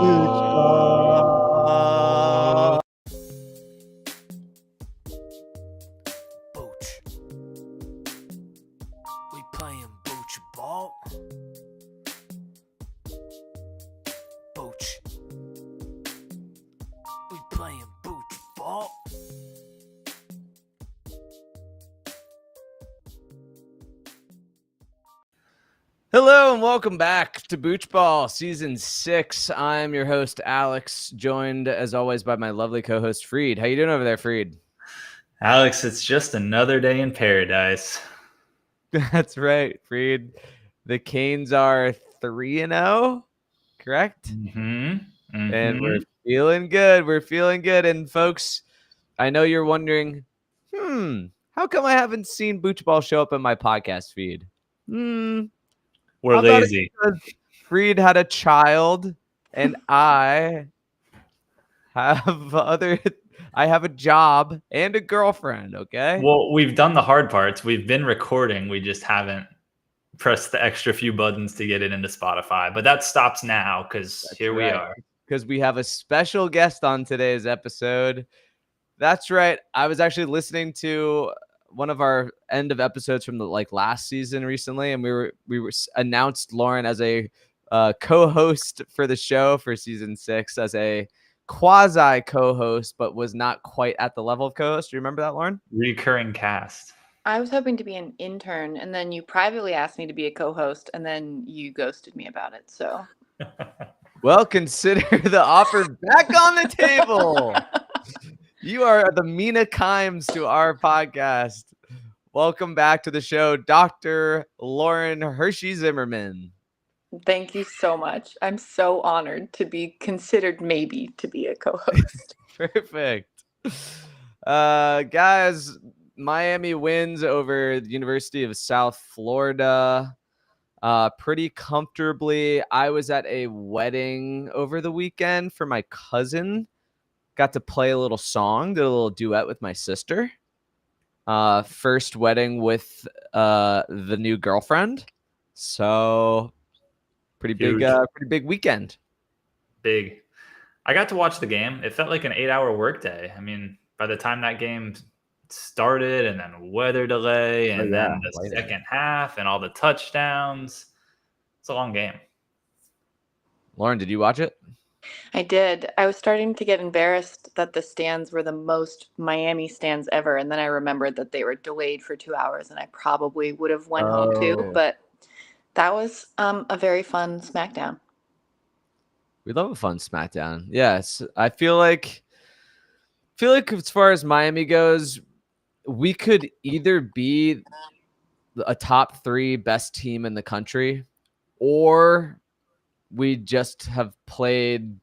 Booch ball. Booch. We playing Booch ball. Booch. We playing Booch ball. Hello and welcome back to Booch Ball Season 6. I'm your host, Alex, joined as always by my lovely co-host, Freed. How you doing over there, Freed? Alex, it's just another day in paradise. That's right, Freed. The Canes are 3-0, correct? And we're feeling good. We're feeling good. And folks, I know you're wondering, how come I haven't seen Booch Ball show up in my podcast feed? We're How about lazy. it because Freed had a child and I have I have a job and a girlfriend, okay? Well, we've done the hard parts. We've been recording. We just haven't pressed the extra few buttons to get it into Spotify. But that stops now because here we are. Because we have a special guest on today's episode. That's right. I was actually listening to one of our end of episodes from the last season recently, and we were announced Lauren as a co-host for the show for season 6 as a quasi co-host, but was not quite at the level of co-host. Do you remember that, Lauren? Recurring cast. I was hoping to be an intern, and then you privately asked me to be a co-host, and then you ghosted me about it. So, well, consider the offer back on the table. You are the Mina Kimes to our podcast. Welcome back to the show, Dr. Lauren Hershey Zimmerman. thank you so much. I'm so honored to be considered maybe to be a co-host. Perfect. Guys, Miami wins over the University of South Florida pretty comfortably. I was at a wedding over the weekend for my cousin. Got to play a little song, did a little duet with my sister. First wedding with the new girlfriend. So pretty big weekend. Big. I got to watch the game. It felt like an 8-hour workday. I mean, by the time that game started and then weather delay and then the second half and all the touchdowns, it's a long game. Lauren, did you watch it? I did. I was starting to get embarrassed that the stands were the most Miami stands ever, and then I remembered that they were delayed for 2 hours, and I probably would have went home too. But that was a very fun SmackDown. We love a fun SmackDown. Yes, I feel like as far as Miami goes, we could either be a top 3 best team in the country, or we just have played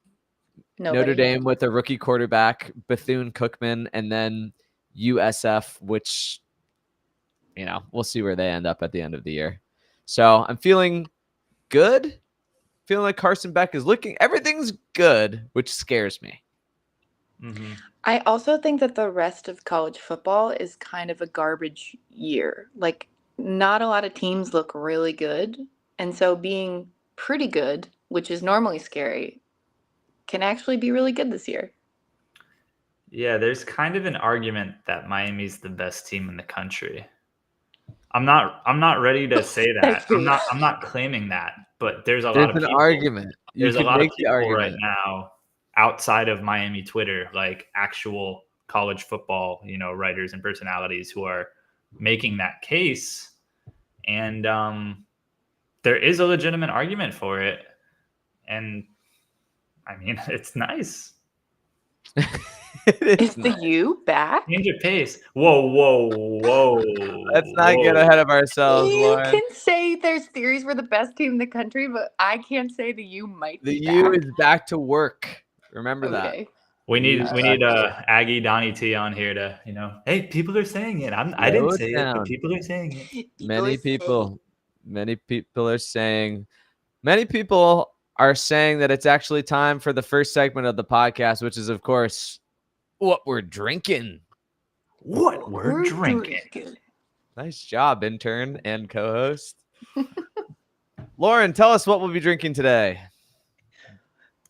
Notre Dame with a rookie quarterback, Bethune-Cookman, and then USF, which, we'll see where they end up at the end of the year. So I'm feeling good. Feeling like Carson Beck is everything's good, which scares me. Mm-hmm. I also think that the rest of college football is kind of a garbage year. Like, not a lot of teams look really good. And so being pretty good, which is normally scary, can actually be really good this year. Yeah, there's kind of an argument that Miami's the best team in the country. I'm not ready to say that. I'm not claiming that, but there's a lot of people. Argument. There's a lot of people right now outside of Miami Twitter, like actual college football, writers and personalities who are making that case. And there is a legitimate argument for it. And I mean, it's nice. Is the U back? Change of pace. Whoa. Let's not get ahead of ourselves, You Lauren. can say there's theories we're the best team in the country, but I can't say the U might be back. The U is back to work. Remember that. We need Aggie Donnie T on here to, hey, people are saying it. I didn't say it, but people are saying it. Many people are saying that it's actually time for the first segment of the podcast, which is, of course, what we're drinking. What we're drinking. Nice job, intern and co-host. Lauren, tell us what we'll be drinking today.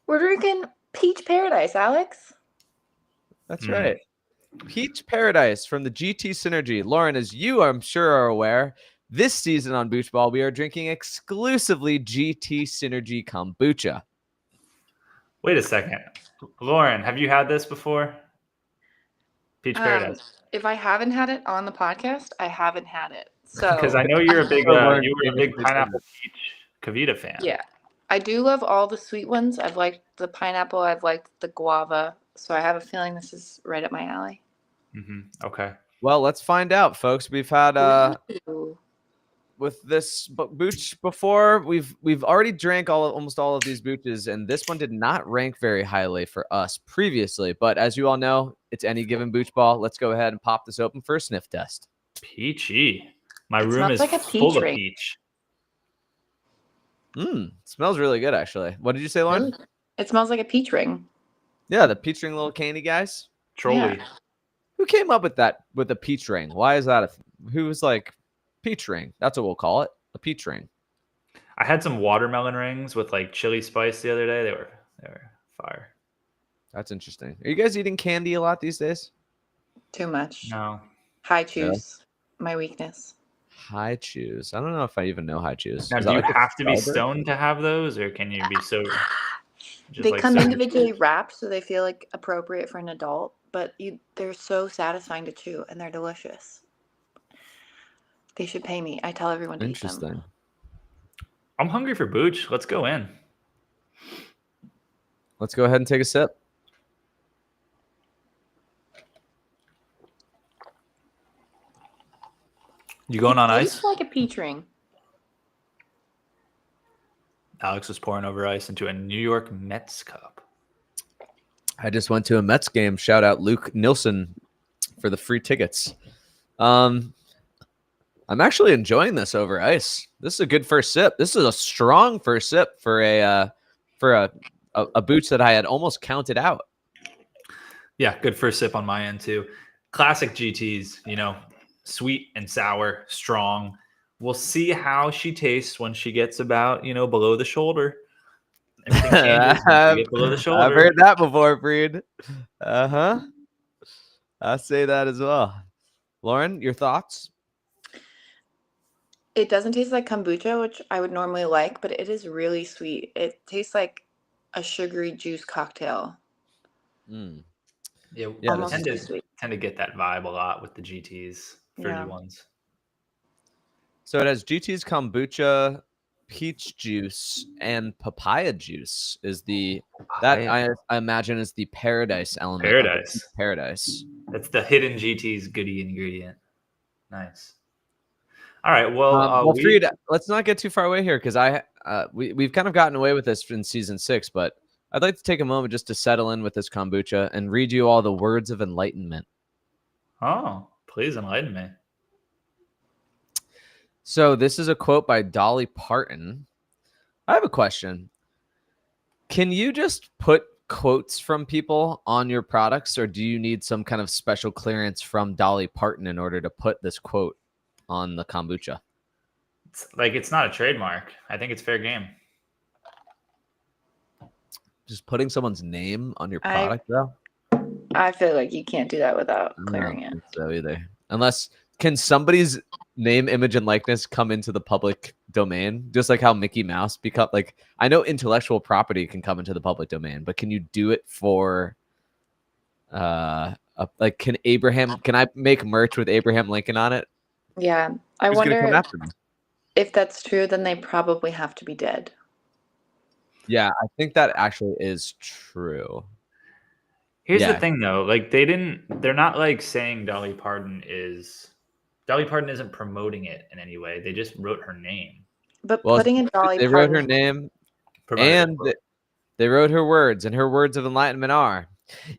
We're drinking Peach Paradise, Alex. That's right. Peach Paradise from the GT Synergy. Lauren, as you, I'm sure, are aware, this season on Booch Ball, we are drinking exclusively GT Synergy kombucha. Wait a second. Lauren, have you had this before? Peach Paradise. If I haven't had it on the podcast, I haven't had it. So Because I know you're a big Lauren you were a big famously pineapple peach Kavita fan. yeah, I do love all the sweet ones. I've liked the pineapple. I've liked the guava. So I have a feeling this is right up my alley. Okay. Well, let's find out, folks. We've had Ooh. with this Booch before. We've already drank almost all of these Booches, and this one did not rank very highly for us previously. But as you all know, it's any given Booch Ball. Let's go ahead and pop this open for a sniff test. Peachy. My It room smells is like a full peach of ring. peach. Smells really good, actually. What did you say, Lauren? It smells like a peach ring. Yeah, the peach ring little candy guys. Trolley. Yeah. Who came up with that, with the peach ring? Why is that? Who was like, peach ring? That's what we'll call it, a peach ring. I had some watermelon rings with like chili spice the other day. They were fire. That's interesting. Are you guys eating candy a lot these days? Too much. No. High chews. My weakness. High chews. I don't know if I even know high chews. Now, Is do that you like a have to be starter? stoned to have those, or can you be sober? Just They like come sober? individually wrapped, so they feel like appropriate for an adult, but they're so satisfying to chew, and they're delicious. They should pay me. I tell everyone to eat them. Interesting. I'm hungry for Booch. Let's go in. Let's go ahead and take a sip. You going on Tastes ice? like a peach ring. Alex was pouring over ice into a New York Mets cup. I just went to a Mets game. Shout out Luke Nilsson for the free tickets. I'm actually enjoying this over ice. This is a good first sip. This is a strong first sip for a Booch that I had almost counted out. Yeah, good first sip on my end too. Classic GTs, sweet and sour, strong. We'll see how she tastes when she gets about, below the shoulder. Everything changes when she gets below the shoulder. I've heard that before, Freed. I say that as well. Lauren, your thoughts? It doesn't taste like kombucha, which I would normally like, but it is really sweet. It tastes like a sugary juice cocktail. Yeah, Almost tend too sweet. to get that vibe a lot with the GTs, fruity Yeah. ones. So it has GT's kombucha, peach juice, and papaya juice. Is I imagine is the paradise element. of the Paradise. Peach Paradise. That's the hidden GT's goodie ingredient. Nice. All right. Well, Freed, let's not get too far away here because we've kind of gotten away with this in season 6, but I'd like to take a moment just to settle in with this kombucha and read you all the words of enlightenment. Oh, please enlighten me. So this is a quote by Dolly Parton. I have a question. Can you just put quotes from people on your products, or do you need some kind of special clearance from Dolly Parton in order to put this quote on the kombucha? It's not a trademark. I think it's fair game. Just putting someone's name on your product, though? I feel like you can't do that without I clearing don't it. think so either. Unless, can somebody's name, image, and likeness come into the public domain? Just like how Mickey Mouse become, I know intellectual property can come into the public domain, but can you do it for, can I make merch with Abraham Lincoln on it? Yeah. I Who's gonna come wonder after me? if that's true, then they probably have to be dead. Yeah, I think that actually is true. Here's the thing, though. They're not saying Dolly Parton isn't promoting it in any way. They just wrote her name. But putting a Dolly they wrote her name, and they wrote her words, and her words of enlightenment are,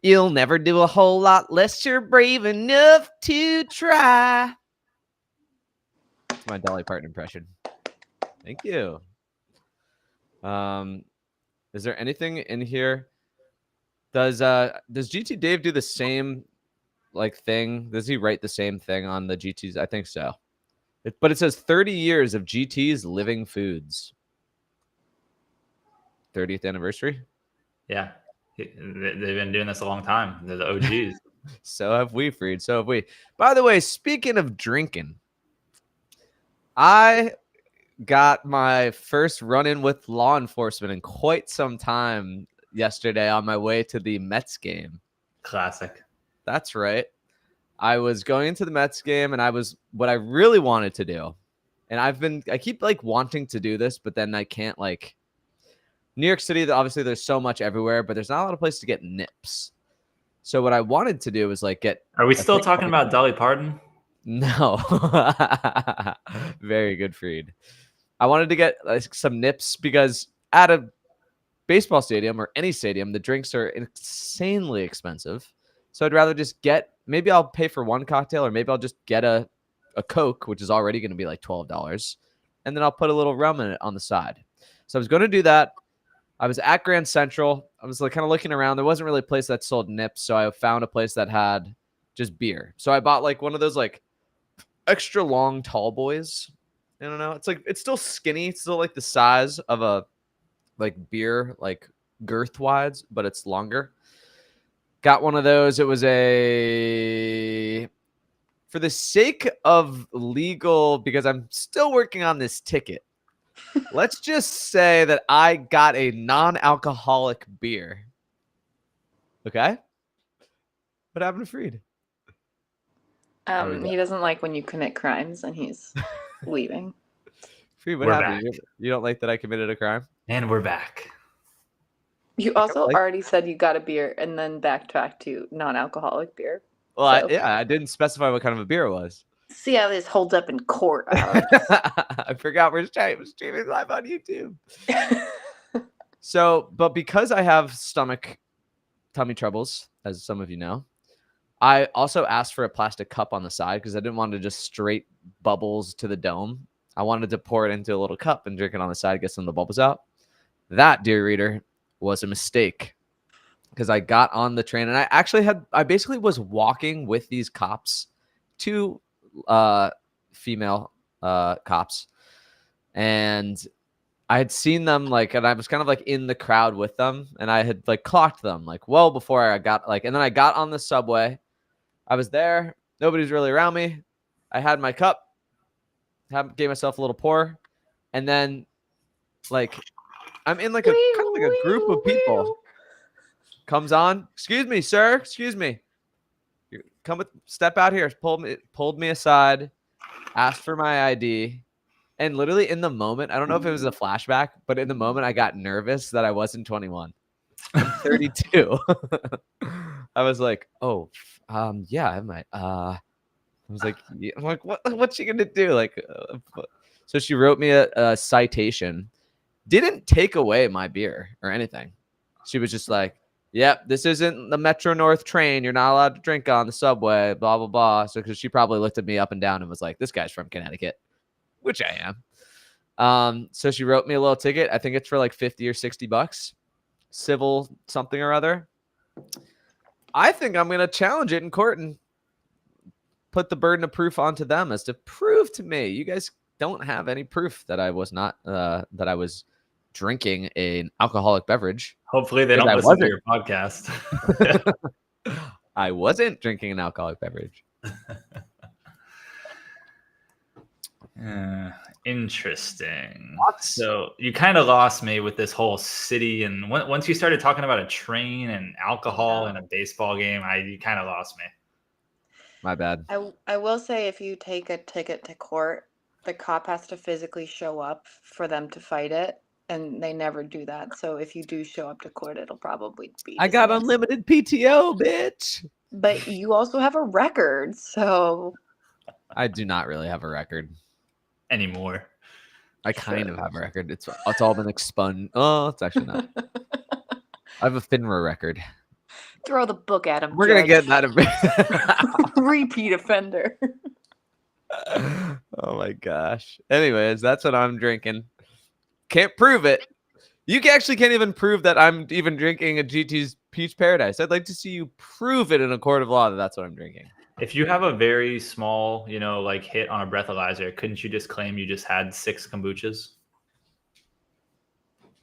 "You'll never do a whole lot less you're brave enough to try." That's my Dolly Parton impression. Thank you. Is there anything in here? Does GT Dave do the same thing? Does he write the same thing on the GTs? I think so. But it says 30 years of GT's living foods. 30th anniversary. Yeah. They've been doing this a long time. They're the OGs. So have we, Freed. So have we. By the way, speaking of drinking, I got my first run-in with law enforcement in quite some time yesterday on my way to the Mets game. Classic. That's right. I was going to the Mets game, and what I really wanted to do, and I keep like wanting to do this, but then I can't. Like New York City, obviously there's so much everywhere, but there's not a lot of places to get nips. So what I wanted to do was like get. Are we still talking about Dolly Parton? No. Very good, Freed. I wanted to get like some nips because at a baseball stadium or any stadium, the drinks are insanely expensive. So I'd rather just maybe I'll pay for one cocktail, or maybe I'll just get a Coke, which is already going to be like $12. And then I'll put a little rum in it on the side. So I was going to do that. I was at Grand Central. I was like kind of looking around. There wasn't really a place that sold nips. So I found a place that had just beer. So I bought like one of those like extra long tall boys. I don't know. It's still skinny. It's still like the size of a like beer, like girth wise, but it's longer. Got one of those. It was for the sake of legal, because I'm still working on this ticket. Let's just say that I got a non-alcoholic beer. Okay. What happened to Freed? He doesn't like when you commit crimes, and he's leaving. Freed, what We're happened? back. You don't like that I committed a crime? And we're back. You also already said you got a beer and then backtracked to non-alcoholic beer. Well, So- I didn't specify what kind of a beer it was. See how this holds up in court, Alex. I forgot we're streaming live on YouTube. So, but because I have tummy troubles, as some of you know, I also asked for a plastic cup on the side because I didn't want to just straight bubbles to the dome. I wanted to pour it into a little cup and drink it on the side, get some of the bubbles out. That, dear reader, was a mistake because I got on the train and I basically was walking with these cops, two female cops, and I had seen them like, and I was kind of like in the crowd with them, and I had like clocked them like well before I got like, and then I got on the subway. I was there. Nobody's really around me. I had my cup, gave myself a little pour, and then like I'm in like a kind of like a group of people. Comes on. Excuse me, sir. Excuse me. Step out here. Pulled me aside, asked for my ID. And literally in the moment, I don't know if it was a flashback, but in the moment I got nervous that I wasn't 21. I'm 32. I was like, oh, yeah, I might. I was like, yeah. I'm like, what's she gonna do? Like, so she wrote me a citation. Didn't take away my beer or anything. She was just like, yep, this isn't the Metro North train. You're not allowed to drink on the subway, blah, blah, blah. So, because she probably looked at me up and down and was like, this guy's from Connecticut, which I am. So she wrote me a little ticket. I think it's for like 50 or 60 bucks, civil something or other. I think I'm going to challenge it in court and put the burden of proof onto them as to prove to me. You guys don't have any proof that I was not, that I was drinking an alcoholic beverage. Hopefully they don't listen to your podcast. I wasn't drinking an alcoholic beverage. Interesting. So you kind of lost me with this whole city, and once you started talking about a train and alcohol and a baseball game, you kind of lost me. My bad. I will say, if you take a ticket to court, the cop has to physically show up for them to fight it, and they never do that. So if you do show up to court, it'll probably be I got dismissed. unlimited PTO, bitch. But you also have a record, so I do not really have a record Anymore. I kind of have a record. It's all been expunged. Oh, it's actually not. I have a FINRA record. throw the book at him. We're gonna get that. Repeat offender. Oh my gosh. Anyways, that's what I'm drinking. Can't prove it. You actually can't even prove that I'm even drinking a GT's Peach Paradise. I'd like to see you prove it in a court of law that that's what I'm drinking. If you have a very small, like hit on a breathalyzer, couldn't you just claim you just had 6 kombuchas?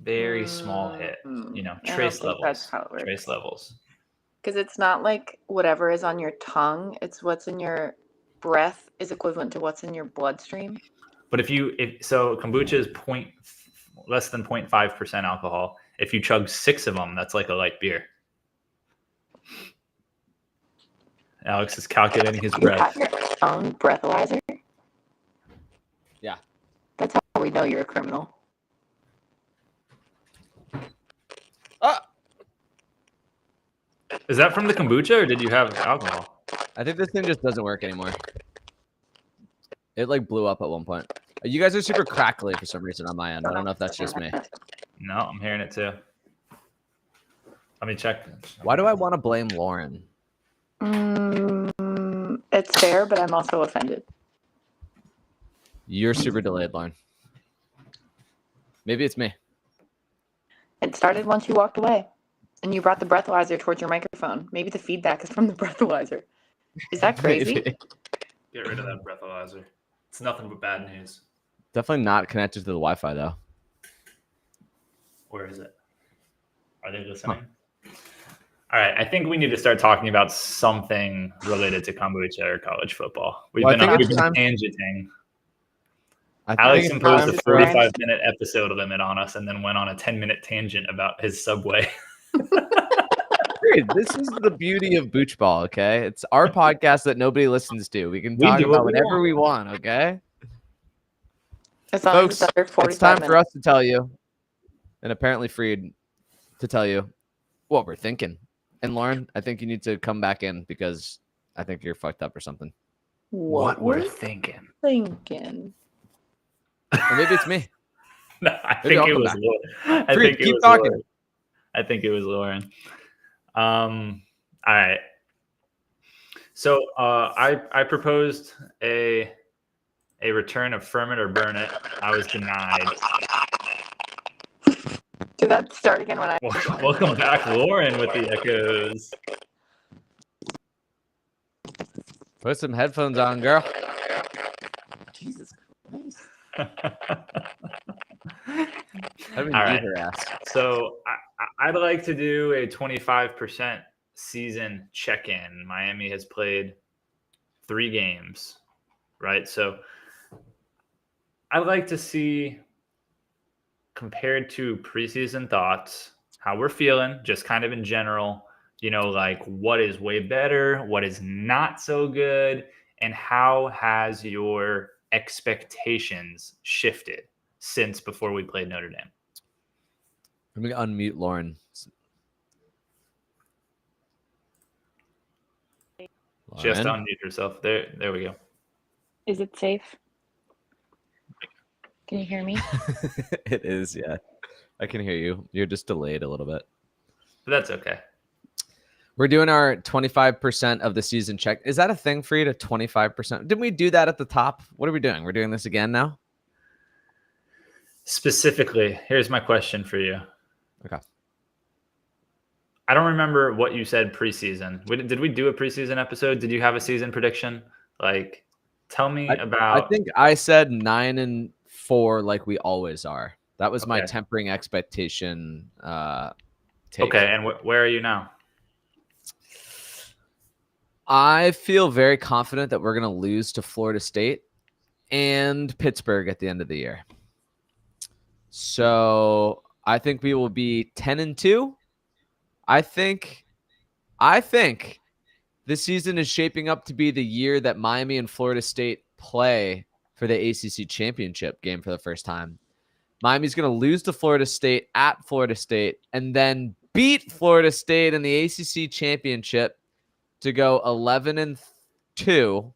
Very small hit. I don't Trace think that's levels. how it works. Trace levels. Because it's not like whatever is on your tongue, it's what's in your breath is equivalent to what's in your bloodstream. But so kombucha is less than 0.5% alcohol. If you chug 6 of them, that's like a light beer. Alex is calculating his You breath. have your own breathalyzer? Yeah. That's how we know you're a criminal. Is that from the kombucha or did you have alcohol? I think this thing just doesn't work anymore. It like blew up at one point. You guys are super crackly for some reason on my end. I don't know if that's just me. No, I'm hearing it too. Let me check. Why do I want to blame Lauren? It's fair, but I'm also offended. You're super delayed, Lauren. Maybe it's me. It started once you walked away and you brought the breathalyzer towards your microphone. Maybe the feedback is from the breathalyzer. Is that crazy? Maybe. Get rid of that breathalyzer. It's nothing but bad news. Definitely not connected to the Wi-Fi though. Where is it? Are they listening? All right. I think we need to start talking about something related to kombucha or college football. We've been tangenting. Alex imposed a 45-minute episode limit on us and then went on a 10-minute tangent about his Subway. Dude, this is the beauty of Booch Ball, okay? It's our podcast that nobody listens to. We can talk about whatever we want, okay? Folks, it's time for us to tell you, and apparently Freed to tell you what we're thinking. And Lauren, I think you need to come back in because I think you're fucked up or something. What we're thinking. Or maybe it's me. No, I think it was Lauren. Keep talking. I think it was Lauren. All right. So I proposed a return of Firm It or Burn It. I was denied. Did that start again when I... Welcome back, Lauren, with the echoes. Put some headphones on, girl. Jesus Christ. All right. Her ass. So I'd like to do a 25% season check-in. Miami has played 3 games, right? So I'd like to see, compared to preseason thoughts, how we're feeling, just kind of in general, like what is way better, what is not so good, and how has your expectations shifted since before we played Notre Dame? Let me unmute Lauren. Just unmute yourself. There we go. Is it safe? Can you hear me? It is, yeah. I can hear you. You're just delayed a little bit. But that's okay. We're doing our 25% of the season check. Is that a thing for you to 25%? Didn't we do that at the top? What are we doing? We're doing this again now? Specifically, here's my question for you. Okay. I don't remember what you said preseason. Did we do a preseason episode? Did you have a season prediction? Like, tell me about... I think I said 9-4 like we always are. That was my tempering expectation take. Okay, and where are you now? I feel very confident that we're going to lose to Florida State and Pittsburgh at the end of the year. So I think we will be 10-2. I think this season is shaping up to be the year that Miami and Florida State play for the ACC championship game for the first time. Miami's going to lose to Florida State at Florida State and then beat Florida State in the ACC championship to go 11-2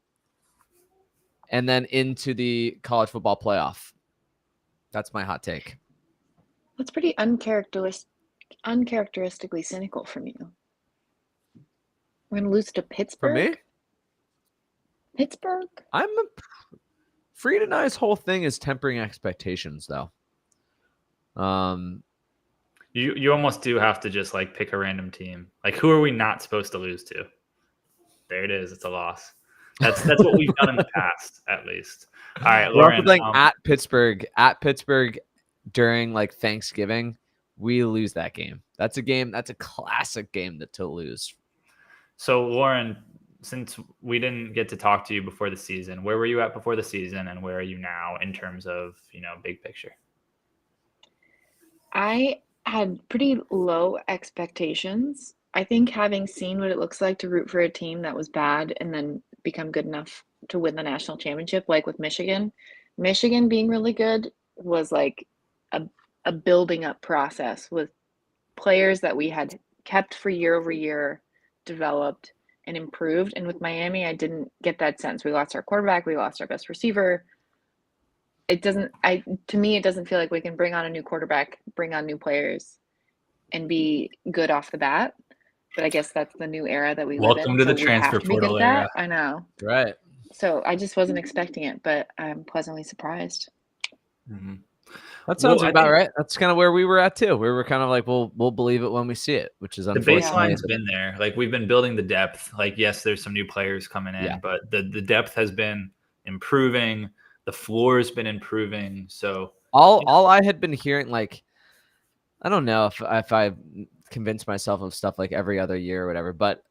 and then into the college football playoff. That's my hot take. That's pretty uncharacteristically cynical from you. We're going to lose to Pittsburgh? For me? Pittsburgh? Freed and I's whole thing is tempering expectations, though. You almost do have to just like pick a random team. Like, who are we not supposed to lose to? There it is. It's a loss. That's what we've done in the past, at least. All right, Lauren. We're playing at Pittsburgh during like Thanksgiving, we lose that game. That's a classic game to lose. So Lauren, since we didn't get to talk to you before the season, where were you at before the season and where are you now in terms of, big picture? I had pretty low expectations. I think having seen what it looks like to root for a team that was bad and then become good enough to win the national championship, like with Michigan, Michigan being really good was like a, a building up process with players that we had kept for year over year, developed and improved. And with Miami, I didn't get that sense. We lost our quarterback, we lost our best receiver. To me, it doesn't feel like we can bring on a new quarterback, bring on new players, and be good off the bat. But I guess that's the new era that we live in. Welcome to the So we have transfer to be good portal at that. era. I know. Right. So I just wasn't expecting it, but I'm pleasantly surprised. Mm-hmm. That sounds about right. That's kind of where we were at too. We were kind of like, we'll believe it when we see it, which is the unfortunately baseline's been there. Like we've been building the depth. Like yes, there's some new players coming in, but the depth has been improving. The floor has been improving. So all I had been hearing, like, I don't know if I convinced myself of stuff like every other year or whatever, but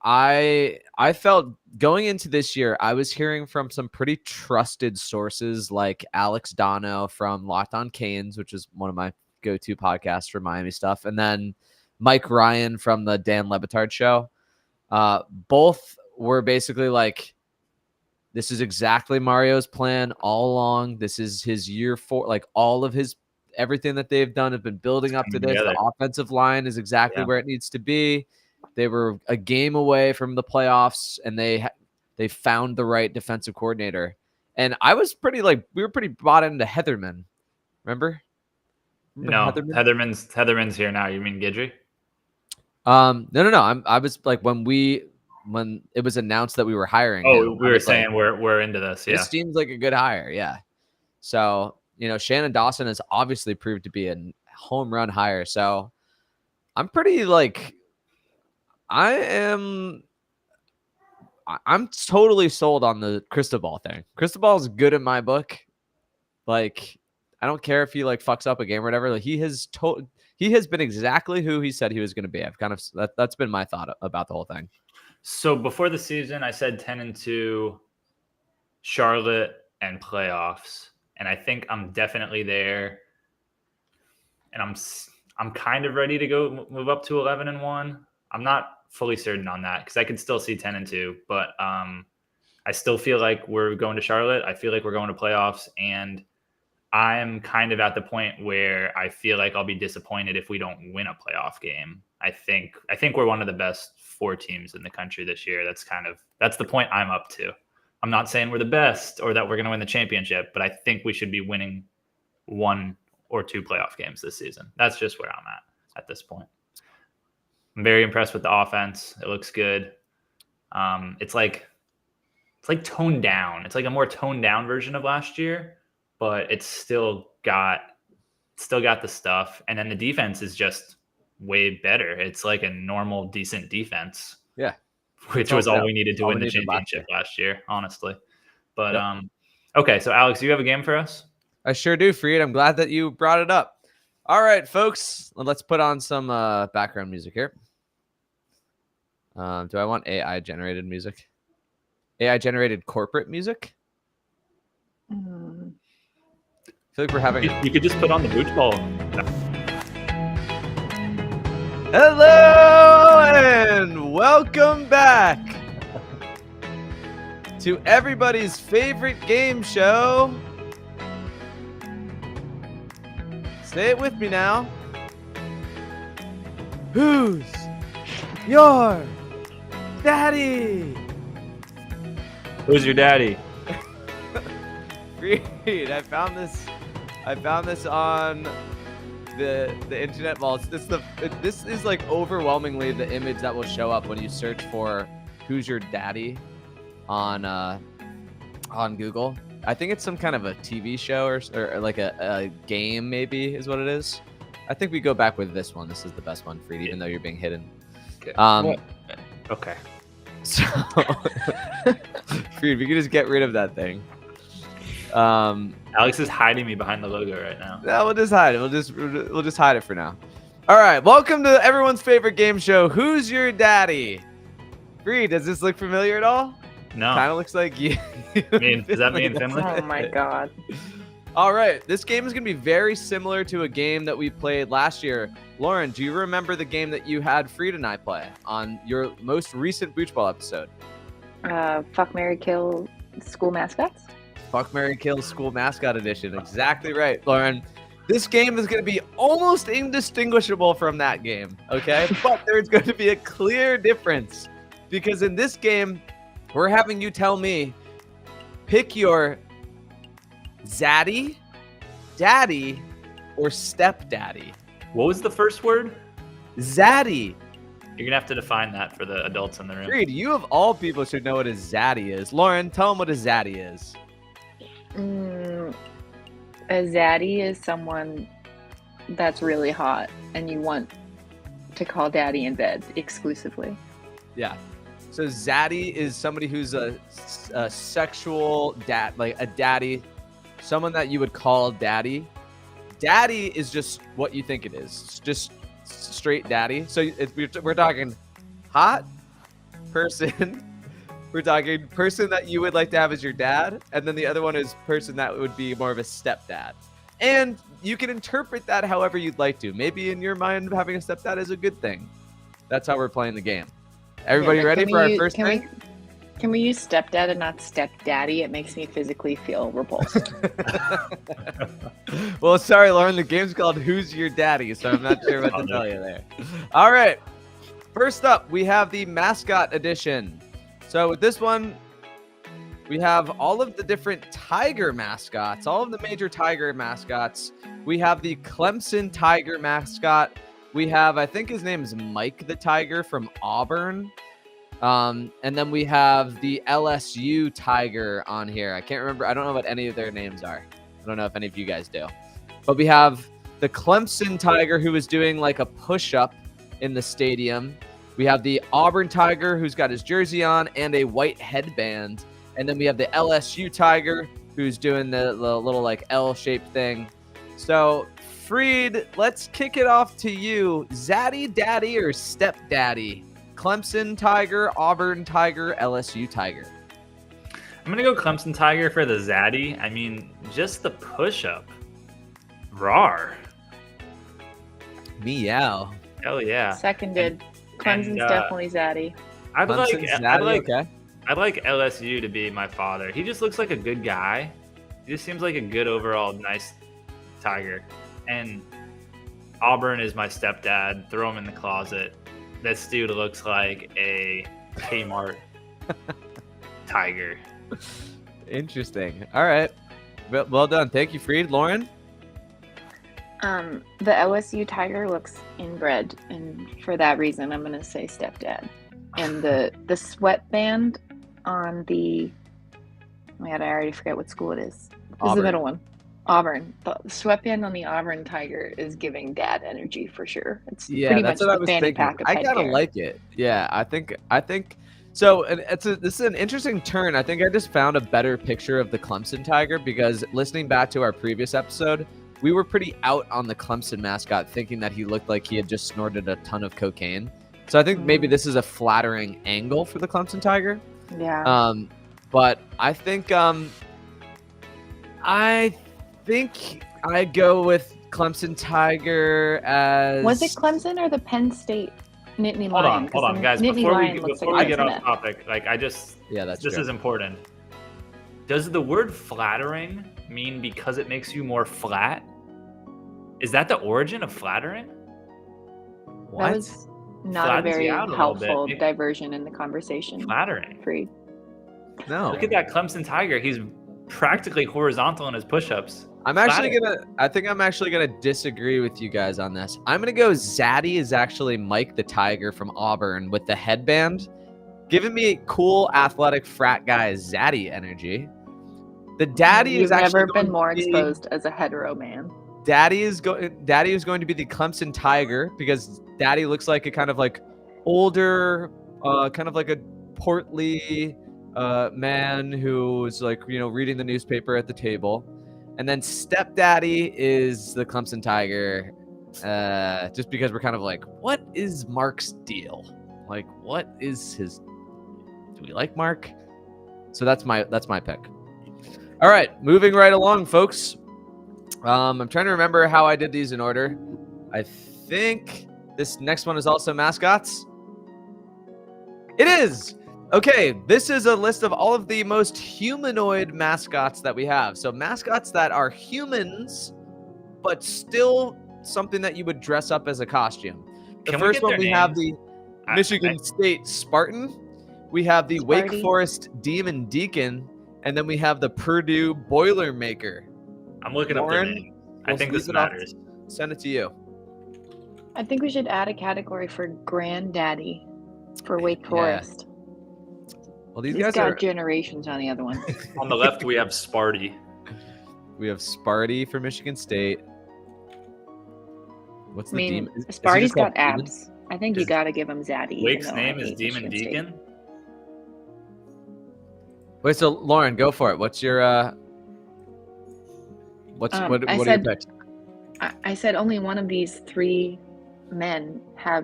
I felt going into this year, I was hearing from some pretty trusted sources like Alex Dono from Locked On Canes, which is one of my go-to podcasts for Miami stuff, and then Mike Ryan from the Dan Le Batard show. Both were basically like, this is exactly Mario's plan all along. This is his year 4. Like all of everything that they've done have been building up to this. The offensive line is exactly where it needs to be. They were a game away from the playoffs, and they found the right defensive coordinator. And I was we were pretty bought into Heatherman. Remember no, Heatherman? Heatherman's here now. You mean Guidry? No. I was like, when it was announced that we were hiring. Oh, we were saying we're into this. Yeah, this seems like a good hire. Yeah. So Shannon Dawson has obviously proved to be a home run hire. So I'm pretty like. I'm totally sold on the Cristobal thing. Cristobal is good in my book. Like, I don't care if he like fucks up a game or whatever. Like, he has been exactly who he said he was going to be. I've kind of that's been my thought about the whole thing. So before the season, I said 10-2, Charlotte and playoffs, and I think I'm definitely there. And I'm kind of ready to go move up to 11-1. I'm not fully certain on that because I could still see 10-2, but I still feel like we're going to Charlotte. I feel like we're going to playoffs, and I'm kind of at the point where I feel like I'll be disappointed if we don't win a playoff game. I think we're one of the best 4 teams in the country this year. That's the point I'm up to. I'm not saying we're the best or that we're going to win the championship, but I think we should be winning 1 or 2 playoff games this season. That's just where I'm at this point. I'm very impressed with the offense. It looks good. It's like toned down. It's like a more toned down version of last year, but it's still got the stuff. And then the defense is just way better. It's like a normal, decent defense. Yeah. Which was all we needed to win the championship last year, honestly. But okay, so Alex, do you have a game for us? I sure do, Freed. I'm glad that you brought it up. All right, folks, let's put on some background music here. Do I want AI-generated music? AI-generated corporate music? I feel like we're having... You could just put on the Booch Ball. Hello, and welcome back to everybody's favorite game show. Say it with me now. Who's your daddy? Who's your daddy? Reed, I found this on the internet. Well, this is like overwhelmingly the image that will show up when you search for "Who's your daddy" on Google. I think it's some kind of a TV show or like a game, maybe is what it is. I think we go back with this one. This is the best one, Freed, even though you're being hidden. Okay. Okay. So, Freed, we can just get rid of that thing. Alex is hiding me behind the logo right now. No, we'll just hide it. We'll just hide it for now. All right, welcome to everyone's favorite game show. Who's your daddy? Bree, does this look familiar at all? No. Kind of looks like you. Does that mean Finley? Oh my god. All right, this game is going to be very similar to a game that we played last year. Lauren, do you remember the game that you had Fried and I play on your most recent Booch Ball episode? Fuck, marry, kill school mascots? Fuck, marry, kill school mascot edition. Exactly right, Lauren. This game is going to be almost indistinguishable from that game, okay? But there's going to be a clear difference because in this game, we're having you tell me, pick your zaddy, daddy, or stepdaddy. What was the first word? Zaddy. You're gonna have to define that for the adults in the room. Reed, you of all people should know what a zaddy is. Lauren, tell them what a zaddy is. A zaddy is someone that's really hot and you want to call daddy in bed exclusively. Yeah. So zaddy is somebody who's a sexual dad, like a daddy, someone that you would call daddy. Daddy is just what you think it is. It's just straight daddy. So we're talking hot person. We're talking person that you would like to have as your dad. And then the other one is person that would be more of a stepdad. And you can interpret that however you'd like to. Maybe in your mind, having a stepdad is a good thing. That's how we're playing the game. Everybody ready for our first thing? Can we use stepdad and not stepdaddy? It makes me physically feel repulsed. Well, sorry, Lauren. The game's called Who's Your Daddy? So I'm not sure what to tell you there. All right. First up, we have the mascot edition. So with this one, we have all of the different Tiger mascots, all of the major Tiger mascots. We have the Clemson Tiger mascot. We have, I think his name is Mike the Tiger from Auburn. And then we have the LSU Tiger on here. I can't remember. I don't know what any of their names are. I don't know if any of you guys do. But we have the Clemson Tiger who is doing like a push-up in the stadium. We have the Auburn Tiger who's got his jersey on and a white headband. And then we have the LSU Tiger who's doing the little like L-shaped thing. So, Fried, let's kick it off to you. Zaddy, daddy, or stepdaddy? Clemson Tiger, Auburn Tiger, LSU Tiger. I'm going to go Clemson Tiger for the zaddy. I mean, just the push-up. Rawr. Meow. Hell yeah. Seconded. Clemson's definitely zaddy. I'd Okay. like LSU to be my father. He just looks like a good guy. He just seems like a good overall nice Tiger. And Auburn is my stepdad. Throw him in the closet. This dude looks like a Kmart Tiger. Interesting. All right. Well done. Thank you, Fried. Lauren? The LSU Tiger looks inbred, and for that reason, I'm gonna say stepdad. And the sweatband on the, oh my God, I already forget what school it is. This is the middle one. Auburn. The sweatband on the Auburn Tiger is giving dad energy for sure. It's pretty much the fanny pack of I gotta like it. Yeah, I think so. And this is an interesting turn. I think I just found a better picture of the Clemson Tiger because listening back to our previous episode, we were pretty out on the Clemson mascot, thinking that he looked like he had just snorted a ton of cocaine. So I think maybe this is a flattering angle for the Clemson Tiger. Yeah. But I think I go with Clemson Tiger as. Was it Clemson or the Penn State Nittany Hold Lion? on, guys. Before we get off topic, like this is important. Does the word flattering mean because it makes you more flat? Is that the origin of flattering? What? That was not a very helpful diversion in the conversation. Flattering. Fried. No. Look at that Clemson Tiger. He's practically horizontal in his push-ups. I think I'm actually gonna disagree with you guys on this. I'm gonna go zaddy is actually Mike the Tiger from Auburn with the headband, giving me cool athletic frat guy zaddy energy. The daddy You've is actually never been more exposed as a hetero man. Daddy is going to be the Clemson Tiger because daddy looks like a kind of like older, kind of like a portly man who's like, reading the newspaper at the table. And then stepdaddy is the Clemson Tiger. Just because we're kind of like, what is Mark's deal? Like, what is his? Do we like Mark? So that's my pick. All right, moving right along, folks. I'm trying to remember how I did these in order. I think this next one is also mascots. It is. Okay, this is a list of all of the most humanoid mascots that we have. So mascots that are humans, but still something that you would dress up as a costume. The first one, we have the Michigan State Spartan. We have the Wake Forest Demon Deacon. And then we have the Purdue Boilermaker. I'm looking up their name. I think this matters. Send it to you. I think we should add a category for Granddaddy for Wake Forest. Well, these He's guys got are generations on the other one. On the left, we have Sparty. We have Sparty for Michigan State. What's the demon? Sparty's got abs. I think you got to give him Zaddy. Wake's name is Demon Deacon. Wait, so Lauren, go for it. What's your what are your picks? I said only one of these three men have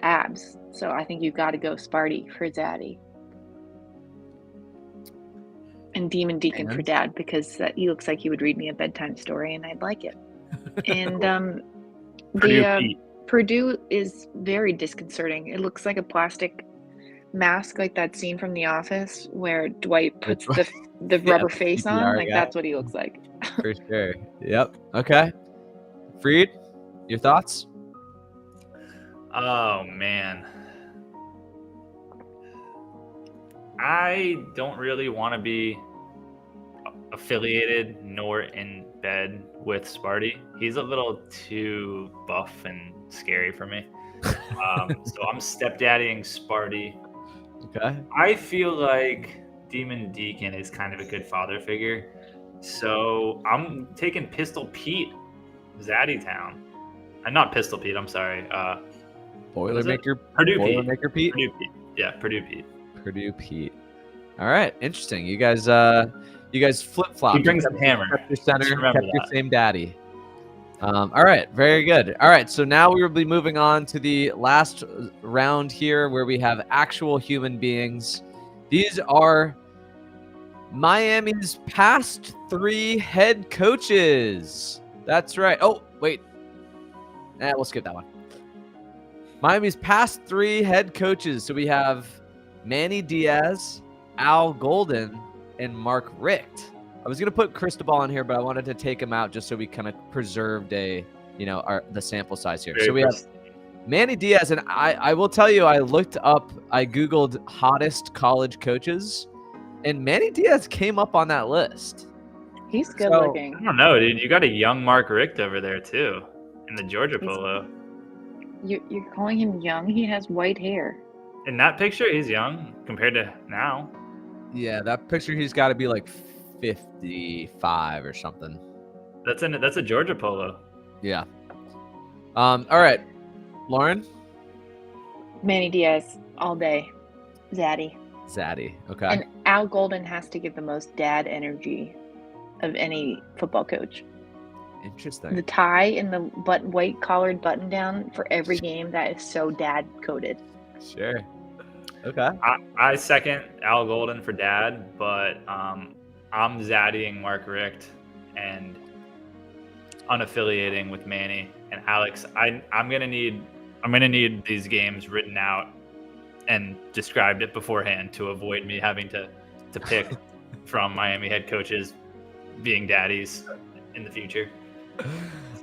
abs, so I think you got to go Sparty for Zaddy. And Demon Deacon for Dad, because he looks like he would read me a bedtime story and I'd like it. And Purdue is very disconcerting. It looks like a plastic mask, like that scene from The Office where Dwight puts the rubber face on. Like that's what he looks like. For sure. Yep. Okay. Freed, your thoughts? Oh man. I don't really want to be affiliated nor in bed with Sparty. He's a little too buff and scary for me. So I'm stepdaddying Sparty. Okay. I feel like Demon Deacon is kind of a good father figure. So I'm taking Pistol Pete, Zaddy Town. Not Pistol Pete, I'm sorry. Boilermaker Pete. Purdue Pete. Yeah, Purdue Pete. Purdue Pete. All right, interesting. You guys flip flop. He brings up hammer. Kept your center, kept your same daddy. All right, very good. All right, so now we will be moving on to the last round here, where we have actual human beings. These are Miami's past 3 head coaches. That's right. Oh, wait. We'll skip that one. Miami's past 3 head coaches. So we have Manny Diaz, Al Golden, and Mark Richt. I was going to put Cristobal in here, but I wanted to take him out just so we kind of preserved the sample size here. So we have Manny Diaz, and I will tell you, I Googled hottest college coaches, and Manny Diaz came up on that list. He's good looking. I don't know, dude. You got a young Mark Richt over there, too, in the Georgia polo. You're calling him young? He has white hair. In that picture, he's young compared to now. Yeah, that picture, he's got to be like 55 or something. That's a Georgia polo. Yeah. All right, Lauren. Manny Diaz all day. Zaddy. Okay. And Al Golden has to give the most dad energy of any football coach. Interesting. The tie and the white collared button down for every game, that is so dad coded. Sure. Okay. I second Al Golden for dad, but I'm zaddying Mark Richt and unaffiliating with Manny and Alex. I'm gonna need these games written out and described it beforehand to avoid me having to pick from Miami head coaches being daddies in the future.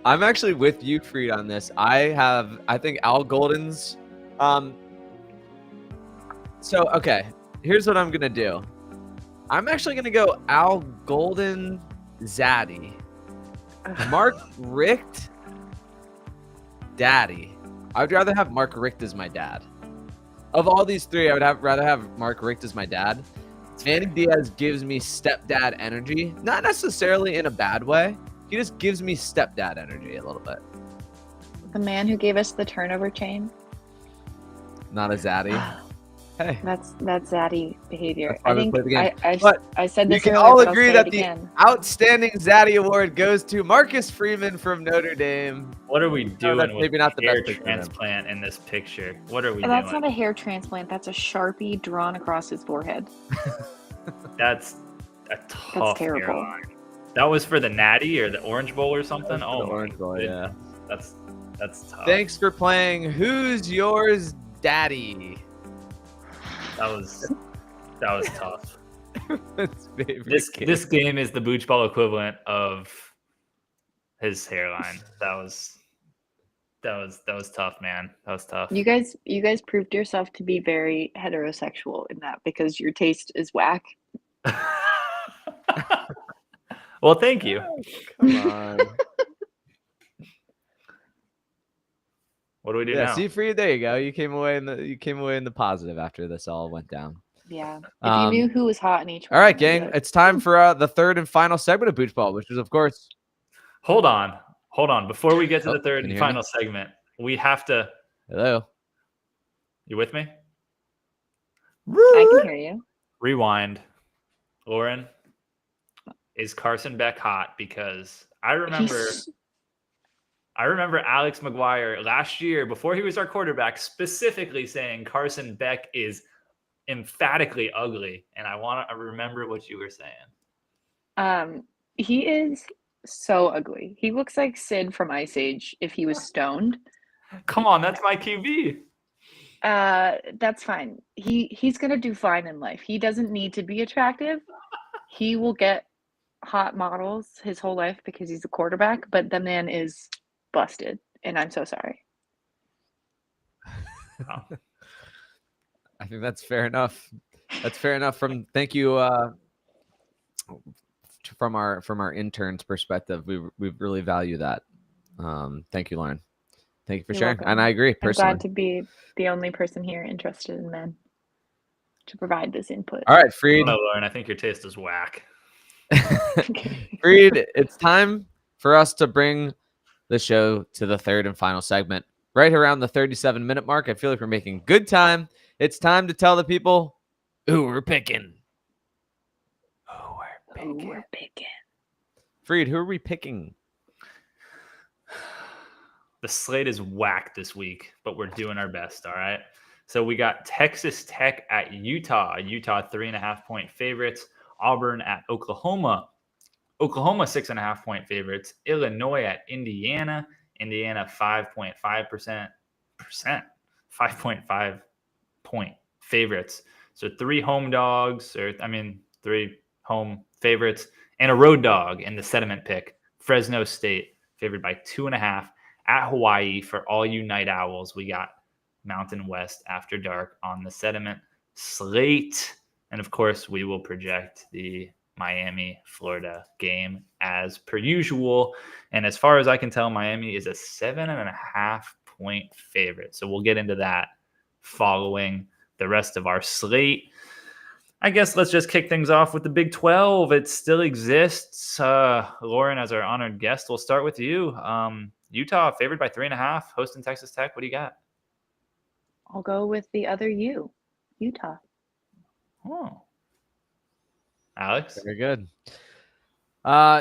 I'm actually with you, Freed, on this. I think Al Golden's okay, here's what I'm gonna do. I'm actually gonna go Al Golden, Zaddy, Mark Richt, Daddy. I would rather have Mark Richt as my dad. Of all these 3, I would rather have Mark Richt as my dad. Manny Diaz gives me stepdad energy, not necessarily in a bad way. He just gives me stepdad energy a little bit. The man who gave us the turnover chain. Not a Zaddy. Hey, That's zaddy behavior. that's why I we think play the game. I But I said we this can earlier, all but I'll agree say it that the again. outstanding Zaddy award goes to Marcus Freeman from Notre Dame. What are we No, doing that's with maybe not the hair best picture of him. transplant in this picture? What are we That's doing? not a hair transplant. That's a Sharpie drawn across his forehead. That's a tough terrible. hairline. That was for the Natty or the Orange Bowl or something. For Oh the my Orange Bowl, yeah. goodness. That's tough. Thanks for playing Who's Yours Daddy? That was tough. His favorite game. This game is the Booch Ball equivalent of his hairline. That was tough, man. That was tough. You guys proved yourself to be very heterosexual in that because your taste is whack. Well, thank you. Come on. What do we do Yeah, now? see, Freed, there you go. You came away in the positive after this all went down. Yeah. If you knew who was hot in each one. All right, I'd be gang. like, It's time for the third and final segment of Booch Ball, which is, of course. Hold on. Before we get to the third can and you hear me? final segment, we have to. Hello. You with me? I can hear you. Rewind. Lauren, is Carson Beck hot? Because I remember Alex McGuire last year, before he was our quarterback, specifically saying Carson Beck is emphatically ugly. And I want to remember what you were saying. He is so ugly. He looks like Sid from Ice Age if he was stoned. Come on, that's my QB. That's fine. He's gonna do fine in life. He doesn't need to be attractive. He will get hot models his whole life because he's a quarterback, but the man is busted, and I'm so sorry. Oh. I think that's fair enough. That's fair enough. Thank you from our intern's perspective. We really value that. Thank you, Lauren. Thank you for You're sharing. welcome. And I agree I'm personally. glad to be the only person here interested in men to provide this input. All right, Freed. No, Lauren, I think your taste is whack. Freed, it's time for us to bring the show to the third and final segment. Right around the 37-minute mark. I feel like we're making good time. It's time to tell the people who we're picking. Who we're picking. Freed, who are we picking? The slate is whack this week, but we're doing our best. All right. So we got Texas Tech at Utah. Utah 3.5-point favorites. Auburn at Oklahoma. Oklahoma 6.5-point favorites. Illinois at Indiana. Indiana 5.5%. 5.5 point favorites. So 3 home dogs, three home favorites, and a road dog in the sediment pick. Fresno State favored by 2.5 at Hawaii. For all you night owls, we got Mountain West After Dark on the sediment slate. And of course, we will project the Miami, Florida game as per usual. And as far as I can tell, Miami is a 7.5-point favorite. So we'll get into that following the rest of our slate. I guess let's just kick things off with the Big 12. It still exists. Lauren, as our honored guest, we'll start with you. Utah favored by 3.5, hosting Texas Tech. What do you got? I'll go with the other Utah. Oh. Alex? Very good.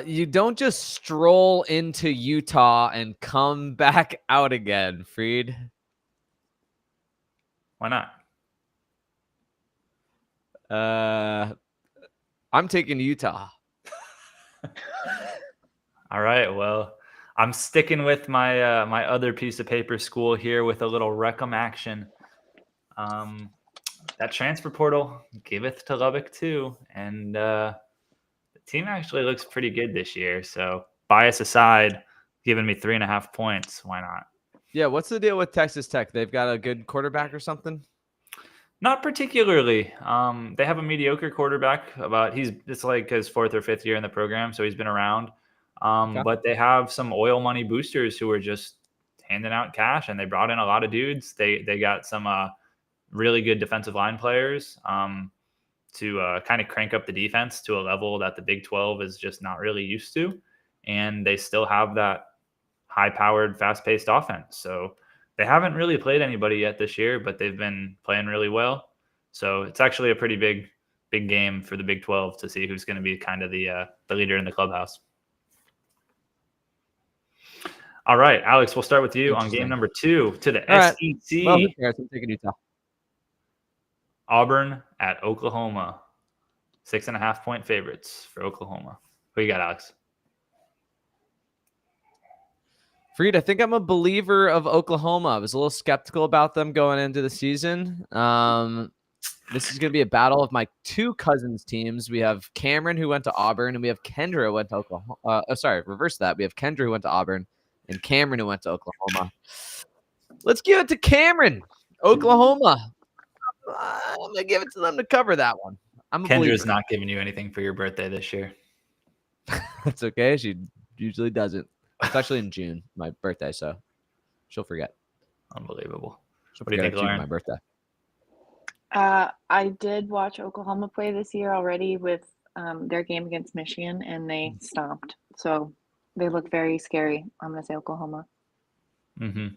You don't just stroll into Utah and come back out again, Freed. Why not? I'm taking Utah. All right. Well, I'm sticking with my my other piece of paper school here with a little Reckham action. That transfer portal giveth to Lubbock too, and the team actually looks pretty good this year. So bias aside, giving me 3.5 points. Why not? Yeah. What's the deal with Texas Tech? They've got a good quarterback or something? Not particularly. They have a mediocre quarterback. It's like his 4th or 5th year in the program, so he's been around. Okay. But they have some oil money boosters who are just handing out cash, and they brought in a lot of dudes. They got some really good defensive line players to kind of crank up the defense to a level that the Big 12 is just not really used to. And they still have that high-powered, fast-paced offense. So they haven't really played anybody yet this year, but they've been playing really well. So it's actually a pretty big game for the Big 12 to see who's going to be kind of the leader in the clubhouse. All right, Alex, we'll start with you on game number 2 to the SEC. Well, who cares? I'm taking Utah. Auburn at Oklahoma. 6.5-point favorites for Oklahoma. Who you got, Alex? Freed, I think I'm a believer of Oklahoma. I was a little skeptical about them going into the season. This is going to be a battle of my 2 cousins' teams. We have Cameron, who went to Auburn, and we have Kendra, who went to Oklahoma. Reverse that. We have Kendra, who went to Auburn, and Cameron, who went to Oklahoma. Let's give it to Cameron, Oklahoma. I'm going to give it to them to cover that one. Kendra's not giving you anything for your birthday this year. That's okay. She usually doesn't, especially in June, my birthday. So she'll forget. Unbelievable. What do you think, Lauren? My birthday. I did watch Oklahoma play this year already with their game against Michigan, and they stomped. So they look very scary. I'm going to say Oklahoma. Mm-hmm.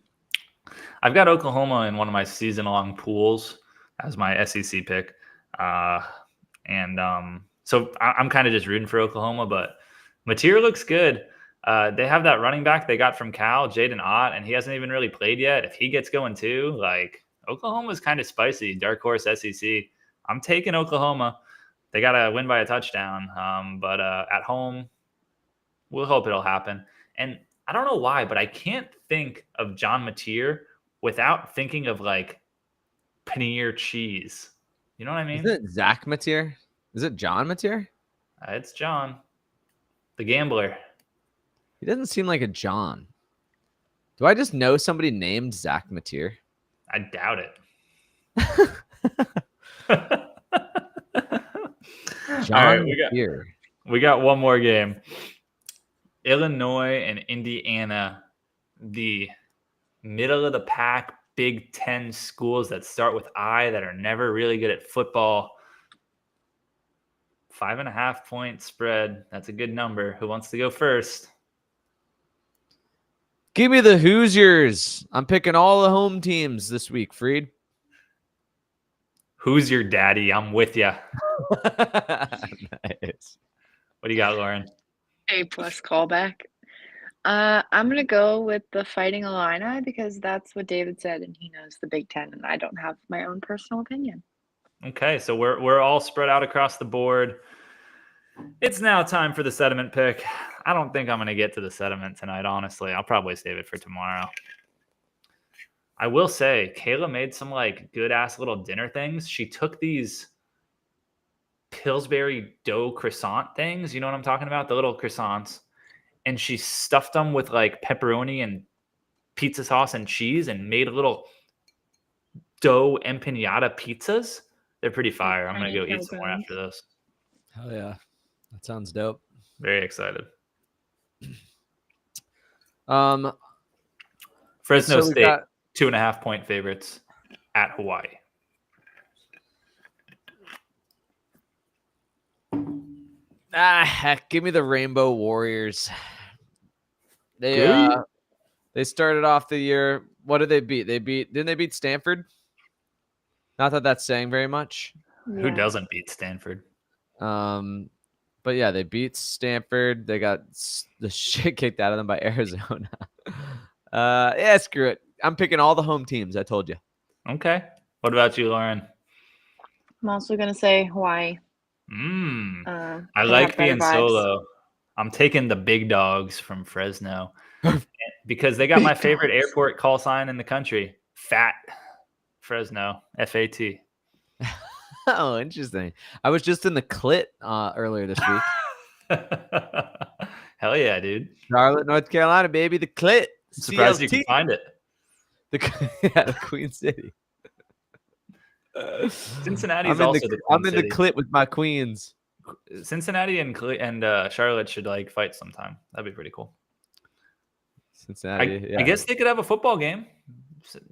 I've got Oklahoma in one of my season-long pools as my SEC pick. So I'm kind of just rooting for Oklahoma, but Mateer looks good. They have that running back they got from Cal, Jaden Ott, and he hasn't even really played yet. If he gets going too, like Oklahoma's kind of spicy. Dark horse SEC. I'm taking Oklahoma. They got to win by a touchdown. But at home, we'll hope it'll happen. And I don't know why, but I can't think of John Mateer without thinking of like paneer cheese. You know what I mean? Is it Zach Mateer? Is it John Mateer? It's John, the gambler. He doesn't seem like a John. Do I just know somebody named Zach Mateer? I doubt it. John right, Mateer. We got one more game. Illinois and Indiana, the middle of the pack Big Ten schools that start with I that are never really good at football. 5.5-point spread. That's a good number. Who wants to go first? Give me the Hoosiers. I'm picking all the home teams this week, Freed. Who's your daddy? I'm with you. Nice. What do you got, Lauren? A+ callback. I'm going to go with the Fighting Illini because that's what David said, and he knows the Big Ten, and I don't have my own personal opinion. Okay, so we're all spread out across the board. It's now time for the sediment pick. I don't think I'm going to get to the sediment tonight, honestly. I'll probably save it for tomorrow. I will say, Kayla made some like good-ass little dinner things. She took these Pillsbury dough croissant things. You know what I'm talking about? The little croissants. And she stuffed them with like pepperoni and pizza sauce and cheese and made little dough empanada pizzas. They're pretty fire. I'm going to go eat some more after this. Hell yeah. That sounds dope. Very excited. so Fresno State, 2.5-point favorites at Hawaii. Heck, give me the Rainbow Warriors. They started off the year. What did they beat? Didn't they beat Stanford? Not that that's saying very much. Yeah. Who doesn't beat Stanford? But yeah, they beat Stanford. They got the shit kicked out of them by Arizona. Yeah, screw it. I'm picking all the home teams. I told you. Okay. What about you, Lauren? I'm also going to say Hawaii. I like being solo. I'm taking the big dogs from Fresno because they got my favorite airport call sign in the country. Fat Fresno, FAT. Oh, interesting. I was just in the Clit earlier this week. Hell yeah, dude. Charlotte, North Carolina, baby. The Clit. I'm surprised you CLT. can find it. The Queen City. Cincinnati is also the Queen I'm in City. the Clit with my queens. Cincinnati and Charlotte should like fight sometime. That'd be pretty cool. Cincinnati. I guess they could have a football game.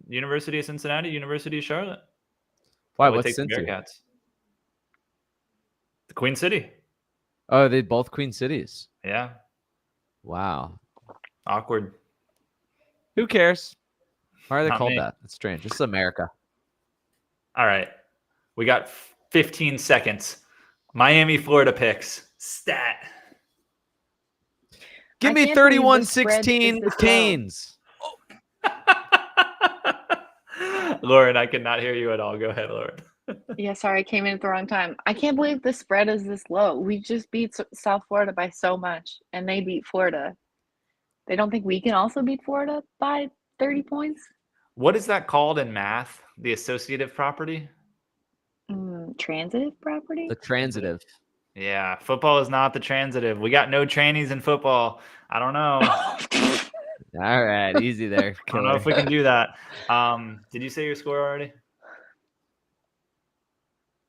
University of Cincinnati, University of Charlotte. Why? What's What's Cincy? Bearcats? The Queen City. Oh, they both Queen Cities. Yeah. Wow. Awkward. Who cares? Why are they Not called me. that? It's strange. This is America. All right. We got 15 seconds. Miami, Florida picks. Stat. Give I me can't believe the 31-16 spread the is this low. Canes. Lauren, I cannot hear you at all. Go ahead, Lauren. Yeah, sorry, I came in at the wrong time. I can't believe the spread is this low. We just beat South Florida by so much, and they beat Florida. They don't think we can also beat Florida by 30 points? What is that called in math? The associative property? Transitive property? The transitive. Yeah, football is not the transitive. We got no trannies in football. I don't know. All right, easy there. I don't know if we can do that. Did you say your score already?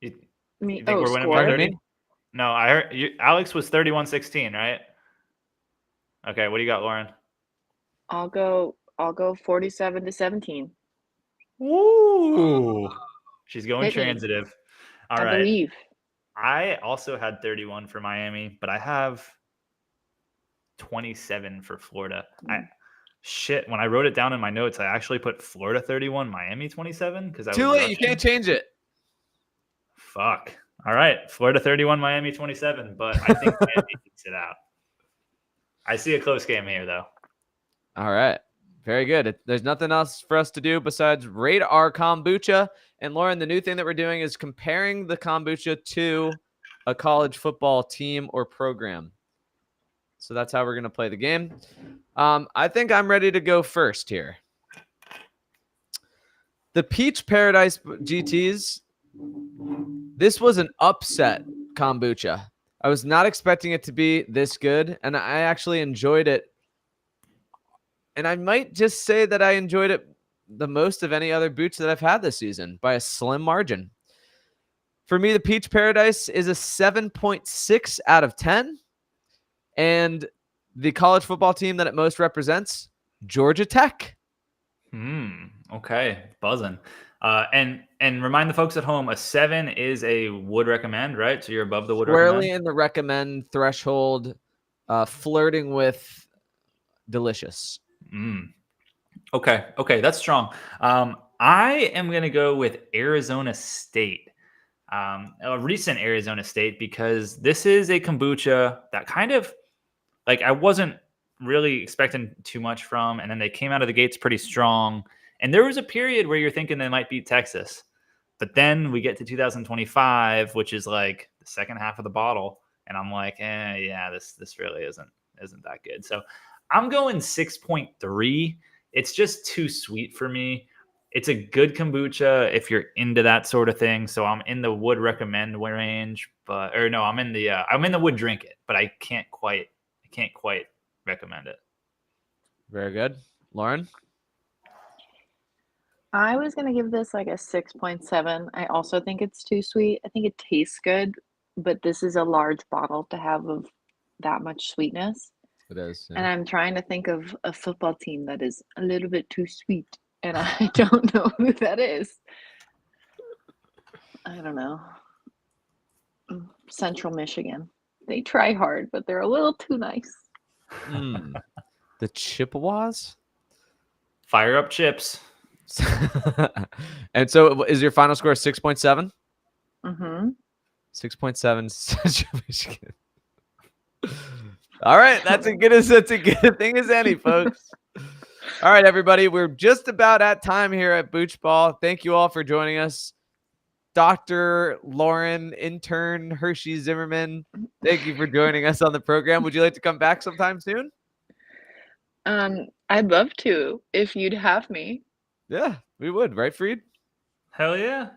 You think we're winning by score? 30? No, I heard Alex was 31-16, right? Okay, what do you got, Lauren? I'll go 47-17. Woo! She's going Hit me. transitive. All I right. believe. I also had 31 for Miami, but I have 27 for Florida. When I wrote it down in my notes, I actually put Florida 31, Miami 27 because I was Too late. rushing. You can't change it. Fuck. All right, Florida 31, Miami 27, but I think Miami beats it out. I see a close game here, though. All right. Very good. There's nothing else for us to do besides rate our kombucha. And Lauren, the new thing that we're doing is comparing the kombucha to a college football team or program. So that's how we're going to play the game. I think I'm ready to go first here. The Peach Paradise GTs. This was an upset kombucha. I was not expecting it to be this good, and I actually enjoyed it. And I might just say that I enjoyed it the most of any other Booch that I've had this season by a slim margin. For me, the Peach Paradise is a 7.6 out of 10. And the college football team that it most represents, Georgia Tech. Okay, buzzing. And remind the folks at home, a 7 is a would recommend, right? So you're above the would Squarely recommend? in the recommend threshold, flirting with delicious. Okay, that's strong. I am going to go with Arizona State, a recent Arizona State, because this is a kombucha that kind of, like, I wasn't really expecting too much from, and then they came out of the gates pretty strong. And there was a period where you're thinking they might beat Texas, but then we get to 2025, which is like the second half of the bottle, and I'm like, yeah, this really isn't that good. So I'm going 6.3. It's just too sweet for me. It's a good kombucha if you're into that sort of thing. So I'm in the would recommend range, I'm in the would drink it, but I can't quite recommend it. Very good. Lauren? I was going to give this like a 6.7. I also think it's too sweet. I think it tastes good, but this is a large bottle to have of that much sweetness. It is. Yeah. And I'm trying to think of a football team that is a little bit too sweet, and I don't know who that is. I don't know. Central Michigan. They try hard, but they're a little too nice. The Chippewas? Fire up chips. And so is your final score 6.7? 6.7 Central Michigan. All right, that's a good thing as any, folks. All right, everybody, we're just about at time here at Booch Ball. Thank you all for joining us. Dr. Lauren, intern Hershey Zimmerman, thank you for joining us on the program. Would you like to come back sometime soon? I'd love to if you'd have me. Yeah, we would, right, Freed? Hell yeah.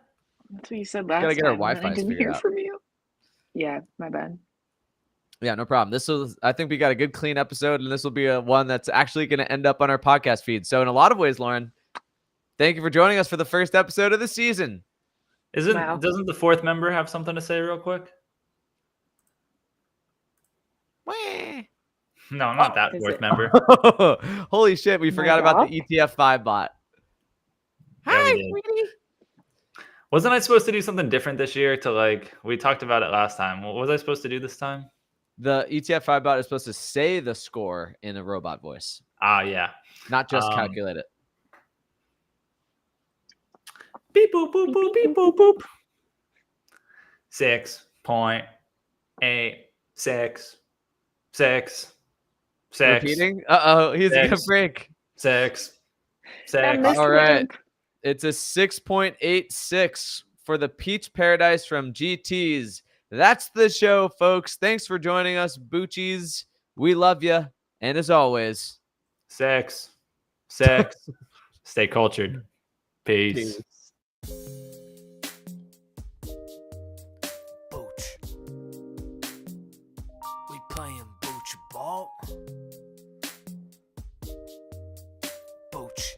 That's what you said last Gotta get our time. And Wi-Fi I didn't figured hear out. from you. Yeah, my bad. Yeah, no problem. I think we got a good, clean episode, and this will be one that's actually going to end up on our podcast feed. So in a lot of ways, Lauren, thank you for joining us for the first episode of the season. Doesn't the fourth member have something to say real quick? No, not that fourth member. Holy shit, we forgot about the ETF5 bot. Hi, sweetie. Wasn't I supposed to do something different this year we talked about it last time. What was I supposed to do this time? The ETF5 bot is supposed to say the score in a robot voice. Yeah. Not just calculate it. Beep, boop, boop, boop, beep, boop, boop. 6.86. Repeating? Uh-oh, he's going to Six. break. 6. That 6. All right. misread. It's a 6.86 for the Peach Paradise from GTs. That's the show, folks. Thanks for joining us, Boochies. We love you. And as always, 6. Stay cultured. Peace. Booch. We playing Booch ball. Booch.